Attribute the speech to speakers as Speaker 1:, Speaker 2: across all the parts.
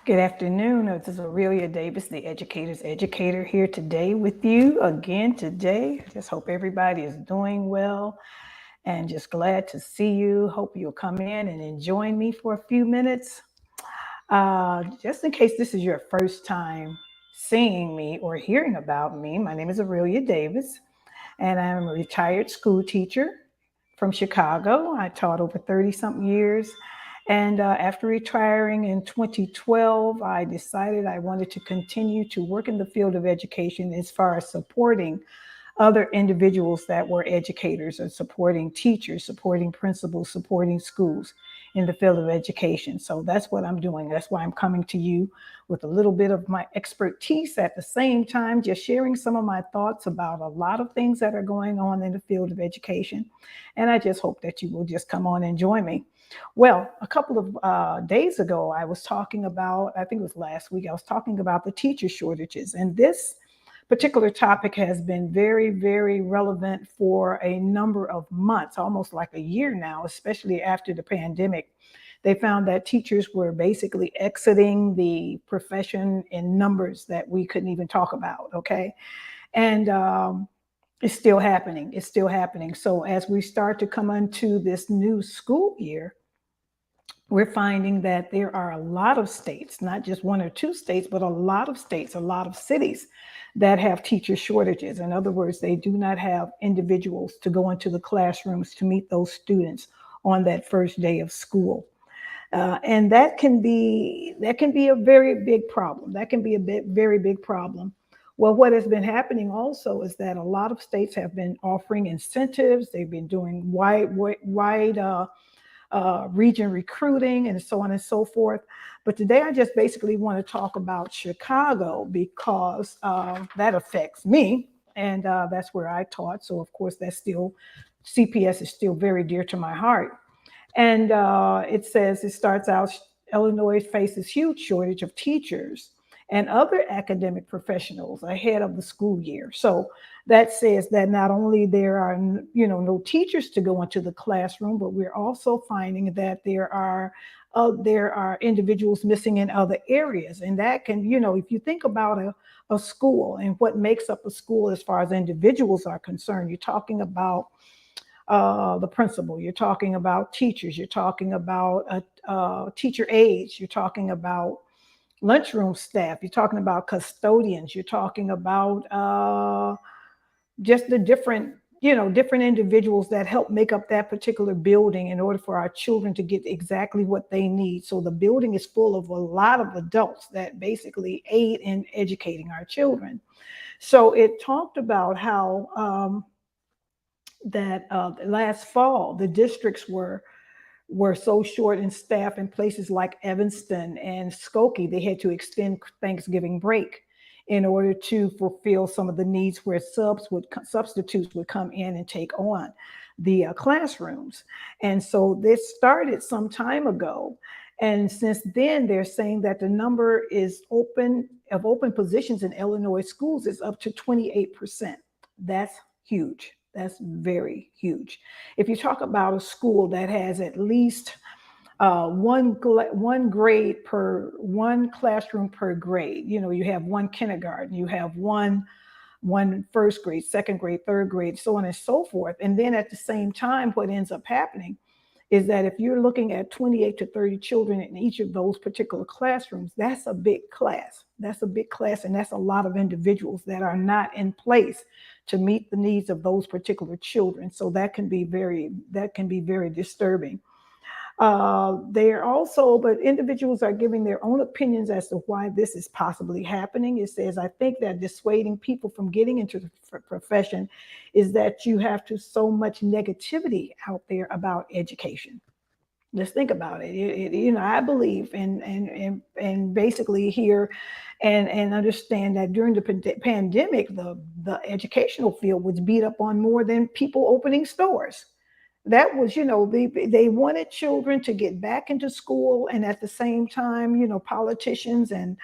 Speaker 1: Good afternoon. This is Aurelia Davis, the educator's educator, here today with you again today. Just hope everybody is doing well and just glad to see you. Hope you'll come in and join me for a few minutes. Just in case this is your first time seeing me or hearing about me, my name is Aurelia Davis, and I'm a retired school teacher from Chicago. I taught over 30 something years. And after retiring in 2012, I decided I wanted to continue to work in the field of education as far as supporting other individuals that were educators or supporting teachers, supporting principals, supporting schools in the field of education. So that's what I'm doing. That's why I'm coming to you with a little bit of my expertise at the same time, just sharing some of my thoughts about a lot of things that are going on in the field of education. And I just hope that you will just come on and join me. Well, a couple of days ago, I was talking about, I think it was last week, I was talking about the teacher shortages. And this particular topic has been very, very relevant for a number of months, almost like a year now, especially after the pandemic. They found that teachers were basically exiting the profession in numbers that we couldn't even talk about, okay? And it's still happening. It's still happening. So as we start to come into this new school year, we're finding that there are a lot of states, not just one or two states, but a lot of states, a lot of cities that have teacher shortages. In other words, they do not have individuals to go into the classrooms to meet those students on that first day of school. And that can be a very big problem. That can be very big problem. Well, what has been happening also is that a lot of states have been offering incentives. They've been doing wide region recruiting and so on and so forth. But today I just basically want to talk about Chicago because that affects me. And that's where I taught. So, of course, CPS is still very dear to my heart. And it starts out, Illinois faces huge shortage of teachers and other academic professionals ahead of the school year. So that says that not only there are, no teachers to go into the classroom, but we're also finding that there are individuals missing in other areas. And that can, if you think about a school and what makes up a school as far as individuals are concerned, you're talking about the principal, you're talking about teachers, you're talking about teacher aides, you're talking about lunchroom staff, you're talking about custodians, you're talking about just the different individuals that help make up that particular building in order for our children to get exactly what they need. So the building is full of a lot of adults that basically aid in educating our children. So it talked about how that last fall the districts were so short in staff in places like Evanston and Skokie, they had to extend Thanksgiving break in order to fulfill some of the needs where substitutes would come in and take on the classrooms. And so this started some time ago. And since then, they're saying that the number is open positions in Illinois schools is up to 28%. That's huge. That's very huge. If you talk about a school that has at least one grade per one classroom per grade, you have one kindergarten, you have one first grade, second grade, third grade, so on and so forth. And then at the same time, what ends up happening is that if you're looking at 28 to 30 children in each of those particular classrooms, that's a big class. That's a big class, and that's a lot of individuals that are not in place to meet the needs of those particular children. So that can be very disturbing. But individuals are giving their own opinions as to why this is possibly happening. It says, I think that dissuading people from getting into the profession is that you have so much negativity out there about education. Let's think about it. I believe and basically hear and understand that during the pandemic, the educational field was beat up on more than people opening stores. That was, they wanted children to get back into school, and at the same time, politicians and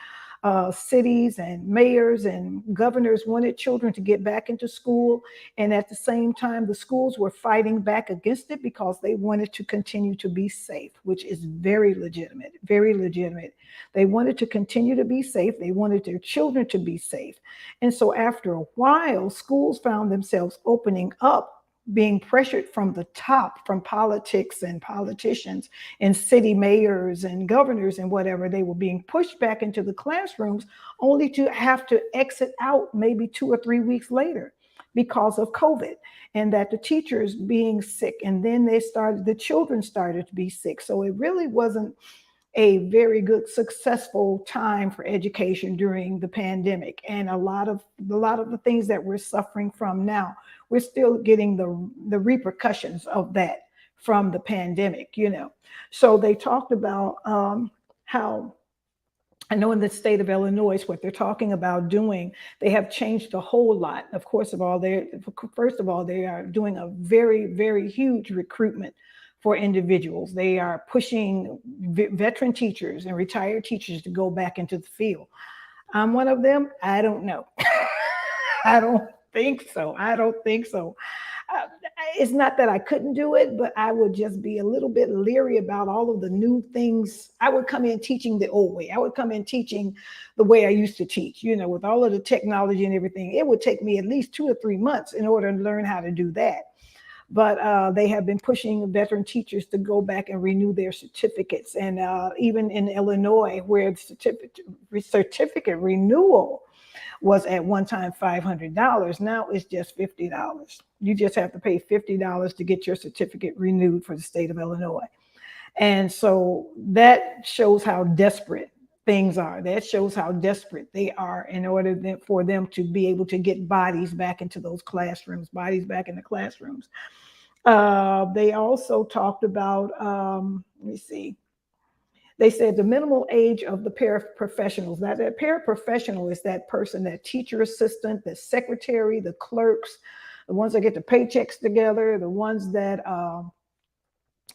Speaker 1: cities and mayors and governors wanted children to get back into school. And at the same time, the schools were fighting back against it because they wanted to continue to be safe, which is very legitimate, very legitimate. They wanted to continue to be safe. They wanted their children to be safe. And so after a while, schools found themselves opening up, being pressured from the top, from politics and politicians and city mayors and governors and whatever. They were being pushed back into the classrooms only to have to exit out maybe 2 or 3 weeks later because of COVID, and that the teachers being sick. And then the children started to be sick. So it really wasn't a very good, successful time for education during the pandemic. And a lot of the things that we're suffering from now, we're still getting the repercussions of that from the pandemic. So they talked about how, I know in the state of Illinois, what they're talking about doing, they have changed a whole lot. Of course, first of all, they are doing a very, very huge recruitment for individuals. They are pushing veteran teachers and retired teachers to go back into the field. I'm one of them. I don't know. I don't think so. I don't think so. Uh, it's not that I couldn't do it, but I would just be a little bit leery about all of the new things. I would come in teaching the old way. I would come in teaching the way I used to teach, with all of the technology and everything. It would take me at least 2 or 3 months in order to learn how to do that. But they have been pushing veteran teachers to go back and renew their certificates. And even in Illinois, where the certificate renewal was at one time $500. Now it's just $50. You just have to pay $50 to get your certificate renewed for the state of Illinois. And so that shows how desperate things are. That shows how desperate they are in order for them to be able to get bodies back into those classrooms, bodies back in the classrooms. They also talked about, let me see, they said the minimal age of the paraprofessionals. Now, that paraprofessional is that person, that teacher assistant, the secretary, the clerks, the ones that get the paychecks together, the ones that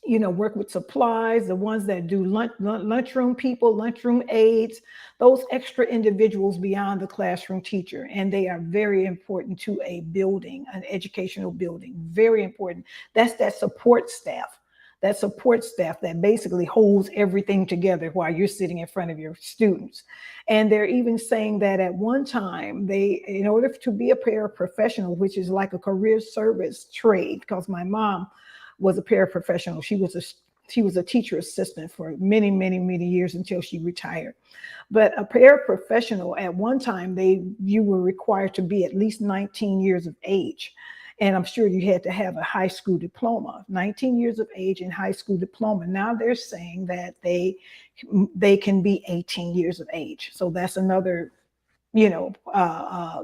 Speaker 1: work with supplies, the ones that do lunchroom people, lunchroom aides, those extra individuals beyond the classroom teacher. And they are very important to a building, an educational building, very important. That's that support staff. That support staff that basically holds everything together while you're sitting in front of your students. And they're even saying that at one time, in order to be a paraprofessional, which is like a career service trade, because my mom was a paraprofessional. She was a teacher assistant for many, many, many years until she retired. But a paraprofessional, at one time, you were required to be at least 19 years of age. And I'm sure you had to have a high school diploma, 19 years of age and high school diploma. Now they're saying that they can be 18 years of age. So that's another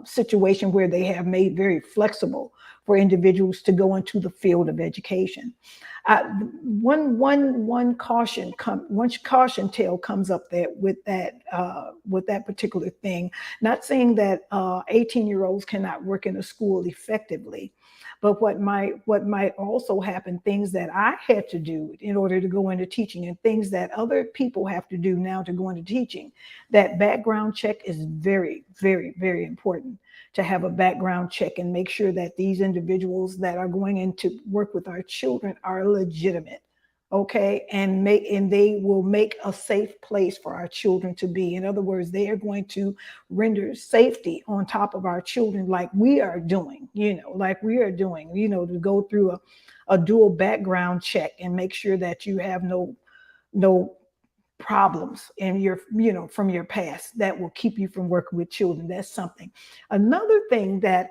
Speaker 1: situation where they have made very flexible for individuals to go into the field of education. One caution tale comes up there with that particular thing. Not saying that 18-year-olds cannot work in a school effectively, but what might also happen, things that I had to do in order to go into teaching and things that other people have to do now to go into teaching, that background check is very, very, very important, to have a background check and make sure that these individuals that are going in to work with our children are legitimate. Okay, and they will make a safe place for our children to be. In other words, they are going to render safety on top of our children, like we are doing, to go through a dual background check and make sure that you have no problems in from your past that will keep you from working with children. That's something. Another thing that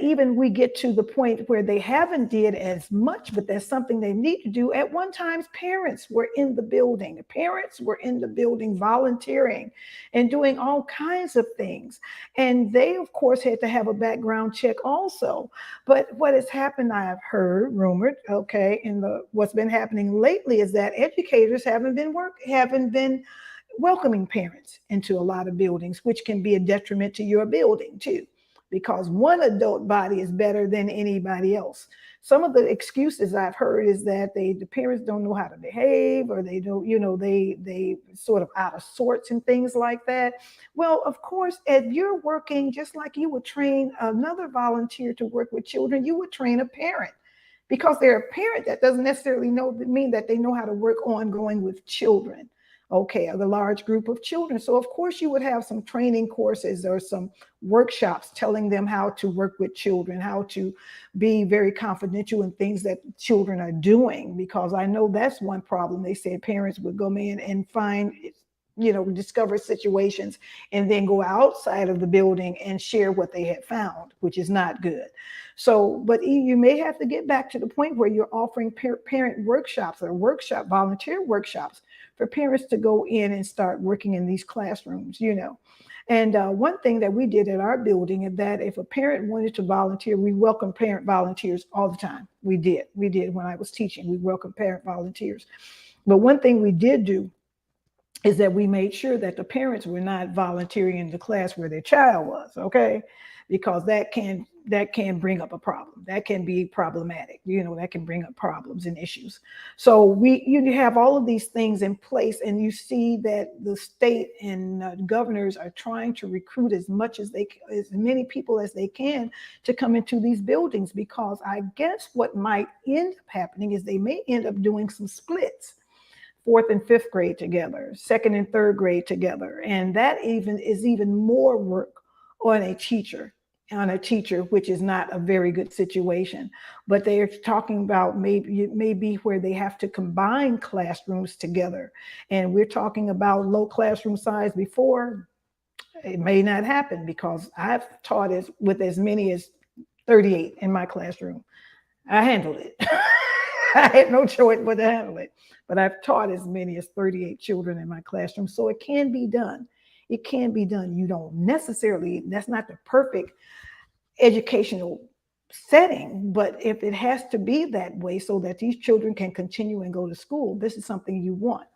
Speaker 1: even we get to the point where they haven't did as much, but that's something they need to do. At one time, parents were in the building. The parents were in the building volunteering and doing all kinds of things. And they, of course, had to have a background check also. But what has happened, I have heard, rumored, what's been happening lately is that educators haven't been welcoming parents into a lot of buildings, which can be a detriment to your building too, because one adult body is better than anybody else. some of the excuses I've heard is that the parents don't know how to behave, or they don't, they sort of out of sorts and things like that. Well, of course, if you're working, just like you would train another volunteer to work with children, you would train a parent, because they're a parent. That doesn't necessarily mean that they know how to work ongoing with children. Okay, the large group of children. So of course you would have some training courses or some workshops telling them how to work with children, how to be very confidential in things that children are doing, because I know that's one problem. They said parents would go in and find, discover situations and then go outside of the building and share what they had found, which is not good. So, but you may have to get back to the point where you're offering parent workshops or volunteer workshops for parents to go in and start working in these classrooms. And one thing that we did at our building is that if a parent wanted to volunteer, we welcome parent volunteers all the time. We did when I was teaching, we welcome parent volunteers. But one thing we did do is that we made sure that the parents were not volunteering in the class where their child was, okay? Because that can bring up a problem. That can be problematic. That can bring up problems and issues. So you have all of these things in place, and you see that the state and governors are trying to recruit as many people as they can to come into these buildings, because I guess what might end up happening is they may end up doing some splits. Fourth and fifth grade together, second and third grade together. And that is even more work on a teacher, which is not a very good situation. But they are talking about maybe where they have to combine classrooms together. And we're talking about low classroom size before. It may not happen, because I've taught with as many as 38 in my classroom. I handled it. I had no choice but to handle it. But I've taught as many as 38 children in my classroom. So it can be done. It can be done. You don't necessarily, that's not the perfect educational setting, but if it has to be that way so that these children can continue and go to school, this is something you want.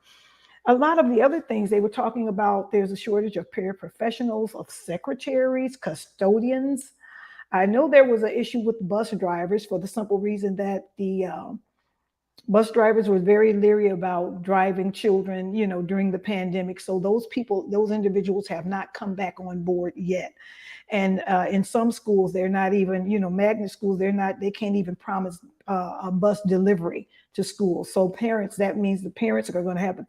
Speaker 1: A lot of the other things they were talking about, there's a shortage of paraprofessionals, of secretaries, custodians. I know there was an issue with bus drivers, for the simple reason that the bus drivers were very leery about driving children, during the pandemic. So those individuals have not come back on board yet. And in some schools, they're not even, magnet schools, they can't even promise a bus delivery to school. So that means the parents are going to have to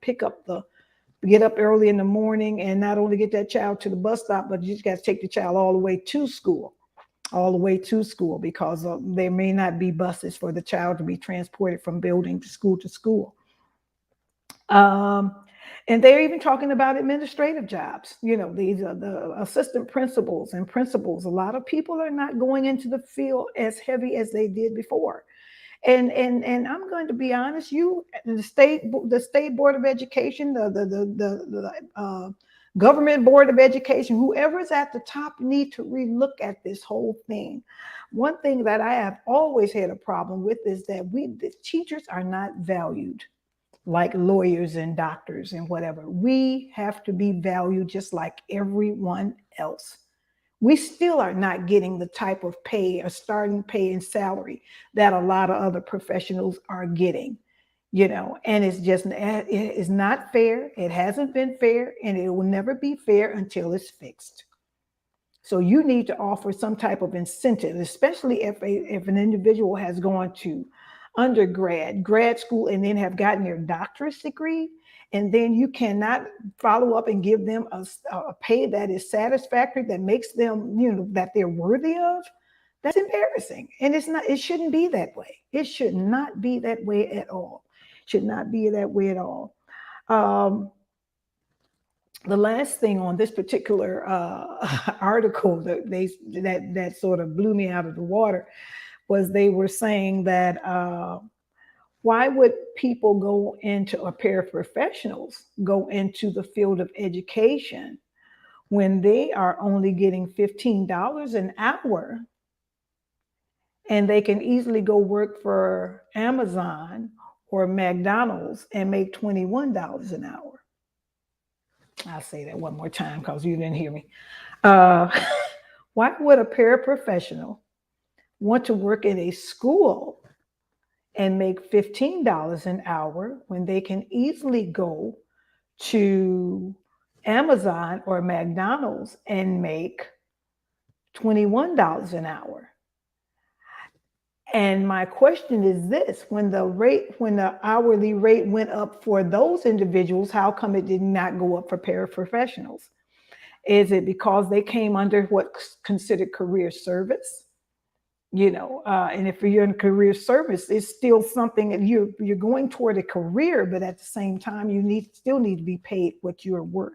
Speaker 1: get up early in the morning and not only get that child to the bus stop, but you just got to take the child all the way to school. Because there may not be buses for the child to be transported from building to school to school. And they're even talking about administrative jobs. These are the assistant principals and principals. A lot of people are not going into the field as heavy as they did before. And I'm going to be honest, the state board of education, the government board of education, whoever's at the top, need to relook at this whole thing. One thing that I have always had a problem with is that the teachers are not valued like lawyers and doctors and whatever. We have to be valued just like everyone else. We still are not getting the type of pay or starting pay and salary that a lot of other professionals are getting. And it is not fair. It hasn't been fair, and it will never be fair until it's fixed. So you need to offer some type of incentive, especially if an individual has gone to grad school, and then have gotten their doctorate degree, and then you cannot follow up and give them a pay that is satisfactory, that makes them, that they're worthy of. That's embarrassing. And it shouldn't be that way. It should not be that way at all. Should not be that way at all. The last thing on this particular article that sort of blew me out of the water was they were saying that why would people paraprofessionals go into the field of education when they are only getting $15 an hour, and they can easily go work for Amazon or McDonald's and make $21 an hour? I'll say that one more time because you didn't hear me. Why would a paraprofessional want to work in a school and make $15 an hour when they can easily go to Amazon or McDonald's and make $21 an hour. And my question is this, when the hourly rate went up for those individuals, how come it did not go up for paraprofessionals? Is it because they came under what's considered career service? And if you're in career service, it's still something that you're going toward a career, but at the same time, still need to be paid what you're worth.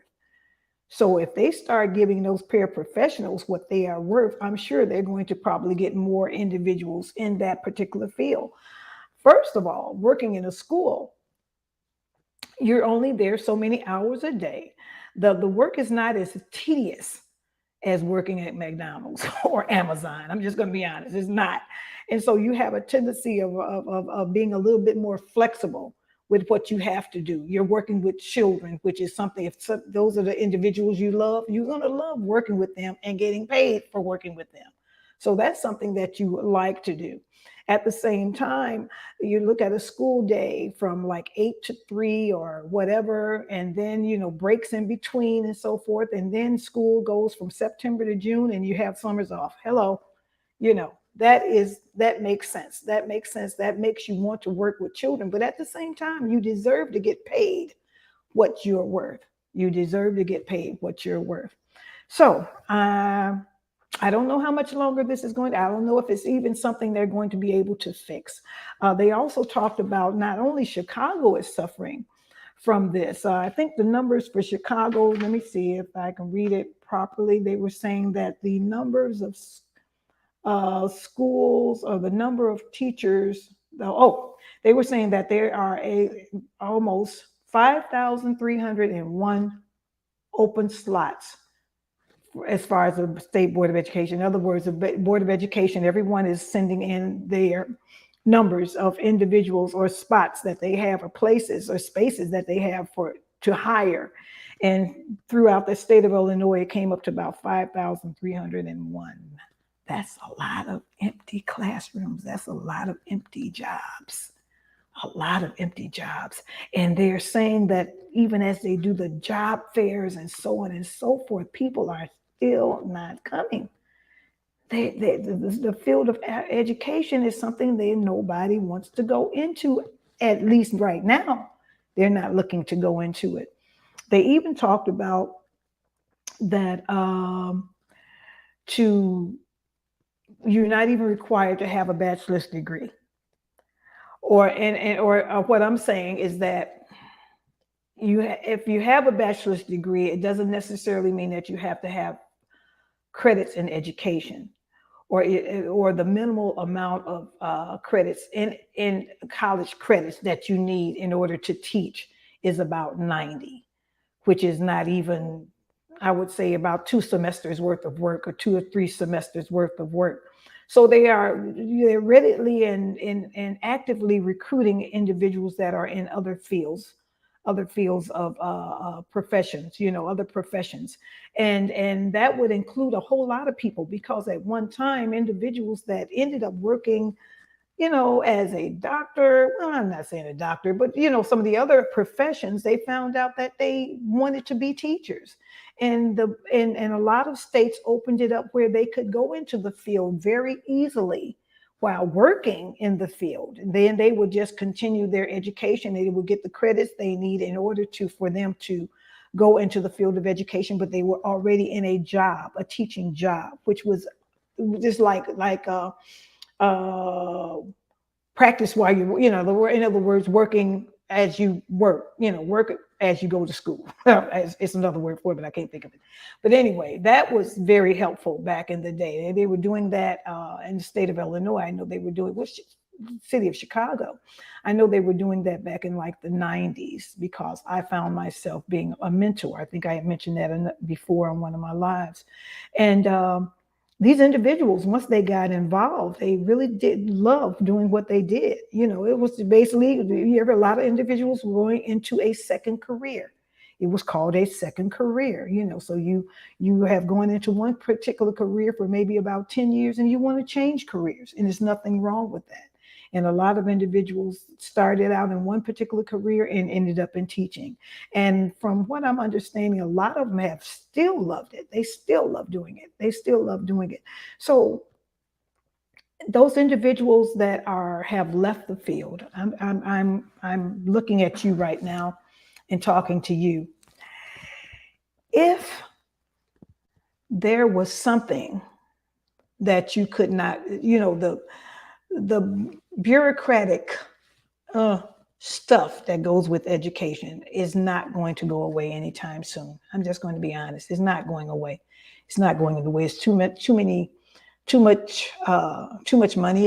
Speaker 1: So if they start giving those paraprofessionals what they are worth, I'm sure they're going to probably get more individuals in that particular field. First of all, working in a school, you're only there so many hours a day. The work is not as tedious as working at McDonald's or Amazon. I'm just going to be honest, it's not. And so you have a tendency of being a little bit more flexible with what you have to do. You're working with children, which is something, those are the individuals you love, you're going to love working with them and getting paid for working with them. So that's something that you like to do. At the same time, you look at a school day from like 8 to 3 or whatever, and then, breaks in between and so forth. And then school goes from September to June and you have summers off. Hello, that makes sense. That makes sense. That makes you want to work with children. But at the same time, you deserve to get paid what you're worth. You deserve to get paid what you're worth. So, I don't know how much longer this is going to, I don't know if it's even something they're going to be able to fix. They also talked about not only Chicago is suffering from this. I think the numbers for Chicago, let me see if I can read it properly. They were saying that the numbers of schools or the number of teachers, they were saying that there are almost 5,301 open slots as far as the State Board of Education. In other words, the Board of Education, everyone is sending in their numbers of individuals or spots that they have, or places or spaces that they have to hire. And throughout the state of Illinois, it came up to about 5,301. That's a lot of empty classrooms. That's a lot of empty jobs. A lot of empty jobs. And they're saying that even as they do the job fairs and so on and so forth, people are still not coming. The field of education is something that nobody wants to go into, at least right now. They're not looking to go into it. They even talked about that you're not even required to have a bachelor's degree. Or what I'm saying is that if you have a bachelor's degree, it doesn't necessarily mean that you have to have credits in education, or the minimal amount of credits in college credits that you need in order to teach is about 90, which is not even, I would say, about 2 semesters worth of work or 2 or 3 semesters worth of work. So they're readily and actively recruiting individuals that are in other fields of professions, other professions. And that would include a whole lot of people, because at one time, individuals that ended up working, as a doctor, well, I'm not saying a doctor, but, some of the other professions, they found out that they wanted to be teachers. And a lot of states opened it up where they could go into the field very easily while working in the field. And then they would just continue their education. They would get the credits they need in order for them to go into the field of education, but they were already in a teaching job, which was just like practice while in other words, working as you work, work as you go to school. It's another word for it, but I can't think of it. But anyway, that was very helpful back in the day. They were doing that in the state of Illinois. I know they were doing, city of Chicago. I know they were doing that back in like the 90s, because I found myself being a mentor. I think I had mentioned that before on one of my lives. And these individuals, once they got involved, they really did love doing what they did. It was basically, you hear a lot of individuals going into a second career. It was called a second career, so you have gone into one particular career for maybe about 10 years and you want to change careers, and there's nothing wrong with that. And a lot of individuals started out in one particular career and ended up in teaching. And from what I'm understanding, a lot of them have still loved it. They still love doing it. They still love doing it. So those individuals that are have left the field, I'm looking at you right now and talking to you. If there was something that you could not, the bureaucratic uh, stuff that goes with education is not going to go away anytime soon. I'm just going to be honest. It's not going away. It's not going away. It's too much money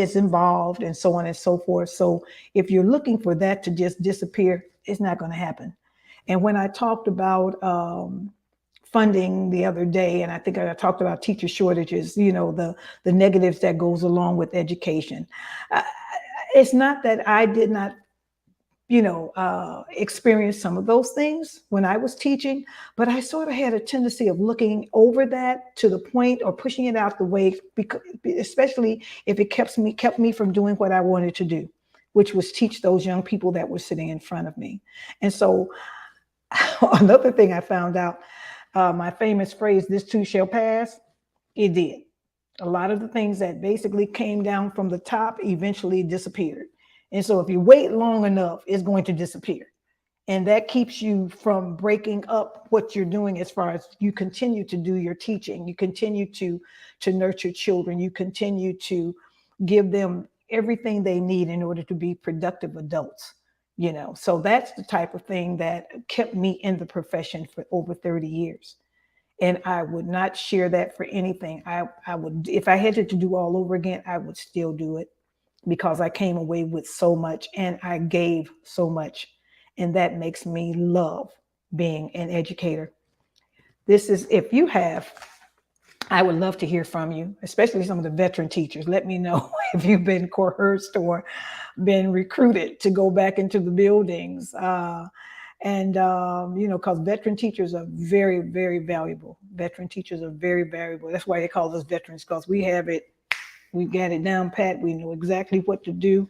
Speaker 1: is involved, and so on and so forth. So if you're looking for that to just disappear, it's not going to happen. And when I talked about funding the other day, and I think I talked about teacher shortages, the negatives that goes along with education. Uh, it's not that I did not experience some of those things when I was teaching, but I sort of had a tendency of looking over that to the point or pushing it out the way, because, especially if it kept me from doing what I wanted to do, which was teach those young people that were sitting in front of me. And so another thing I found out, my famous phrase, "This too shall pass," it did. A lot of the things that basically came down from the top eventually disappeared. And so if you wait long enough, it's going to disappear. And that keeps you from breaking up what you're doing as far as you continue to do your teaching. You continue to nurture children. You continue to give them everything they need in order to be productive adults. So that's the type of thing that kept me in the profession for over 30 years. And I would not share that for anything. I would, if I had to do all over again, I would still do it, because I came away with so much and I gave so much. And that makes me love being an educator. This is, if you have, I would love to hear from you, especially some of the veteran teachers. Let me know if you've been coerced or been recruited to go back into the buildings. Because veteran teachers are very, very valuable. Veteran teachers are very valuable. That's why they call us veterans, because we got it down pat. We know exactly what to do,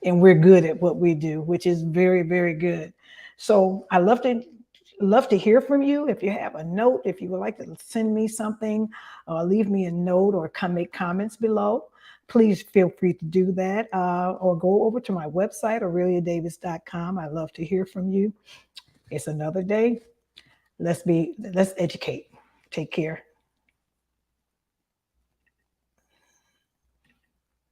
Speaker 1: and we're good at what we do, which is very, very good. So I love to hear from you. If you have a note, if you would like to send me something, leave me a note or make comments below, please feel free to do that, or go over to my website, aureliadavis.com. I love to hear from you. It's another day. Let's educate. Take care.